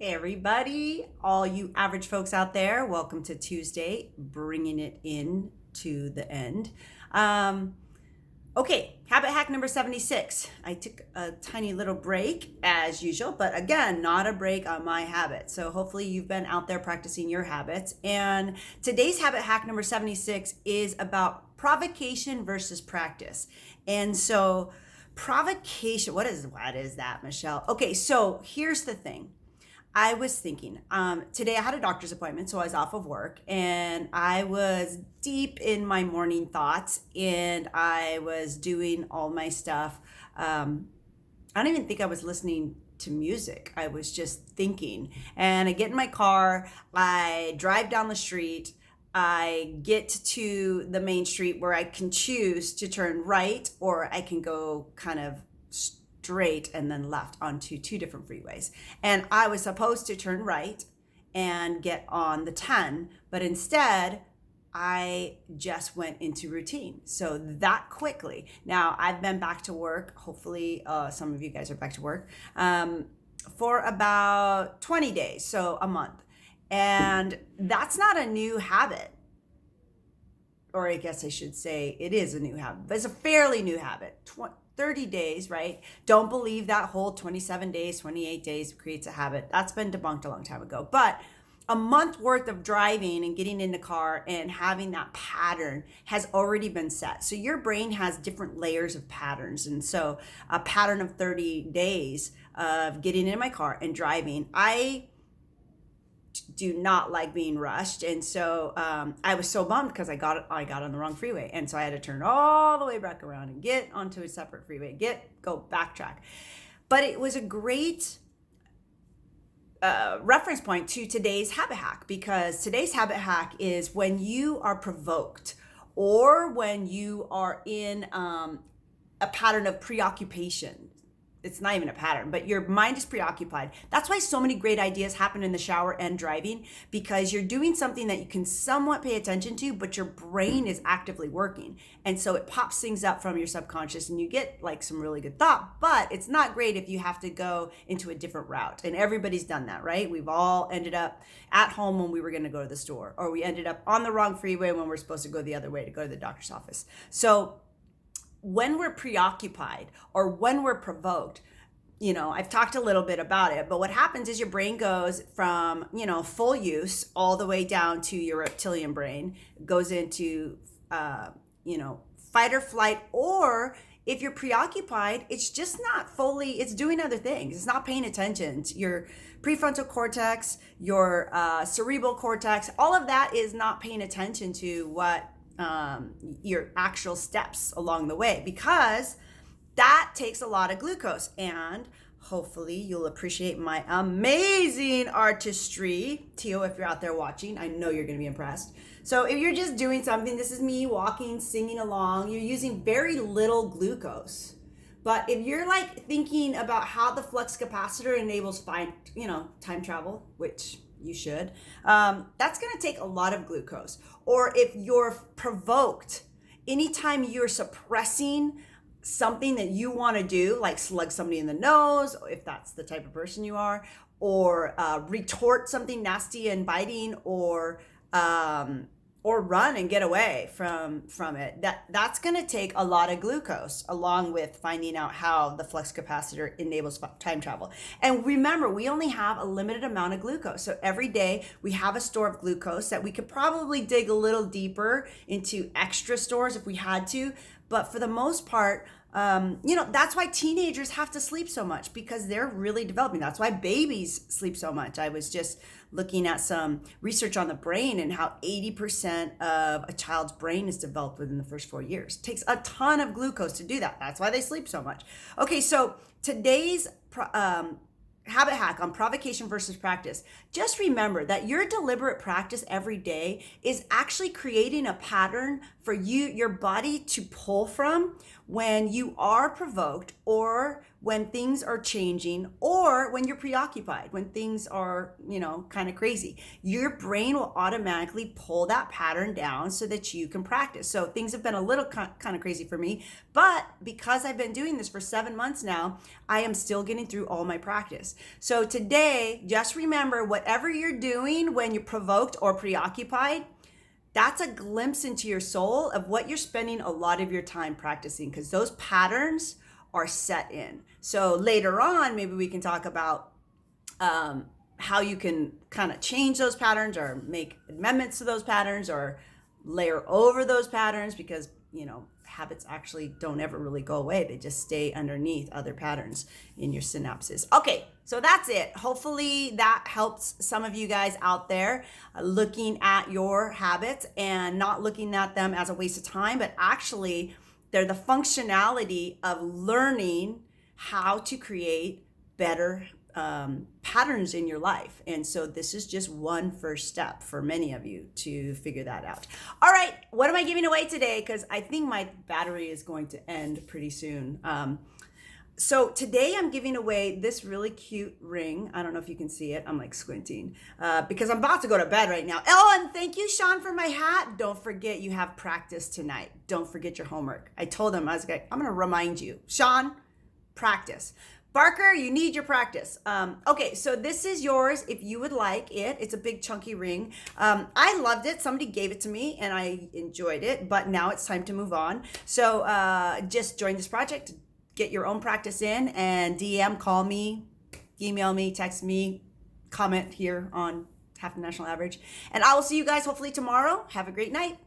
Hey, everybody, all you average folks out there, welcome to Tuesday, bringing it in to the end. Um, okay, habit hack number 76. I took a tiny little break as usual, but again, not a break on my habit. So hopefully you've been out there practicing your habits. And today's habit hack number 76 is about provocation versus practice. And so, provocation, what is that, Michelle? Okay, so here's the thing. I was thinking, today I had a doctor's appointment, so I was off of work and I was deep in my morning thoughts and I was doing all my stuff. I don't even think I was listening to music. I was just thinking. And I get in my car, I drive down the street, I get to the main street where I can choose to turn right or I can go kind of straight and then left onto two different freeways. And I was supposed to turn right and get on the 10, but instead I just went into routine. So that quickly. Now I've been back to work. Hopefully, some of you guys are back to work for about 20 days, so a month. And that's not a new habit. Or I guess I should say it is a new habit, but it's a fairly new habit. 30 days, right? Don't believe that whole 27 days, 28 days creates a habit. That's been debunked a long time ago. But a month worth of driving and getting in the car and having that pattern has already been set. So your brain has different layers of patterns. And so a pattern of 30 days of getting in my car and driving, I do not like being rushed, and so I was so bummed because I got on the wrong freeway, and so I had to turn all the way back around and get onto a separate freeway, go backtrack. But it was a great reference point to today's habit hack, because today's habit hack is when you are provoked or when you are in a pattern of preoccupation. It's not even a pattern, but your mind is preoccupied. That's why so many great ideas happen in the shower and driving, because you're doing something that you can somewhat pay attention to, but your brain is actively working. And so it pops things up from your subconscious and you get like some really good thought, but it's not great if you have to go into a different route. And everybody's done that, right? We've all ended up at home when we were going to go to the store, or we ended up on the wrong freeway when we're supposed to go the other way to go to the doctor's office. So when we're preoccupied or when we're provoked, I've talked a little bit about it, but what happens is your brain goes from, full use all the way down to your reptilian brain, goes into, fight or flight, or if you're preoccupied, it's just not fully, it's doing other things. It's not paying attention to your prefrontal cortex, your cerebral cortex. All of that is not paying attention to what your actual steps along the way, because that takes a lot of glucose. And hopefully you'll appreciate my amazing artistry. Tio, if you're out there watching, I know you're going to be impressed. So if you're just doing something, this is me walking, singing along, you're using very little glucose. But if you're like thinking about how the flux capacitor enables time travel, which you should, that's going to take a lot of glucose. Or if you're provoked, anytime you're suppressing something that you want to do, like slug somebody in the nose, if that's the type of person you are, or retort something nasty and biting, or run and get away from it, that's going to take a lot of glucose, along with finding out how the flux capacitor enables time travel. And remember, we only have a limited amount of glucose. So every day we have a store of glucose that we could probably dig a little deeper into extra stores if we had to. But for the most part, that's why teenagers have to sleep so much, because they're really developing. That's why babies sleep so much. I was just looking at some research on the brain and how 80% of a child's brain is developed within the first 4 years. It takes a ton of glucose to do that. That's why they sleep so much. Okay, so today's habit hack on provocation versus practice. Just remember that your deliberate practice every day is actually creating a pattern for your body to pull from when you are provoked or when things are changing or when you're preoccupied, when things are, kind of crazy. Your brain will automatically pull that pattern down so that you can practice. So things have been a little kind of crazy for me, but because I've been doing this for 7 months now, I am still getting through all my practice. So today, just remember, whatever you're doing when you're provoked or preoccupied, that's a glimpse into your soul of what you're spending a lot of your time practicing, because those patterns are set in. So later on, maybe we can talk about how you can kind of change those patterns or make amendments to those patterns or layer over those patterns, because habits actually don't ever really go away. They just stay underneath other patterns in your synapses. Okay, so that's it. Hopefully that helps some of you guys out there looking at your habits and not looking at them as a waste of time, but actually they're the functionality of learning how to create better patterns in your life. And so this is just one first step for many of you to figure that out. All right, what am I giving away today? Because I think my battery is going to end pretty soon. So today I'm giving away this really cute ring. I don't know if you can see it. I'm like squinting because I'm about to go to bed right now. Oh, and thank you, Sean, for my hat. Don't forget you have practice tonight. Don't forget your homework. I told him, I was like, I'm going to remind you. Sean, practice. Barker, you need your practice. Okay, so this is yours if you would like it. It's a big chunky ring. I loved it. Somebody gave it to me and I enjoyed it, but now it's time to move on. So just join this project, get your own practice in, and DM, call me, email me, text me, comment here on Half the National Average. And I will see you guys hopefully tomorrow. Have a great night.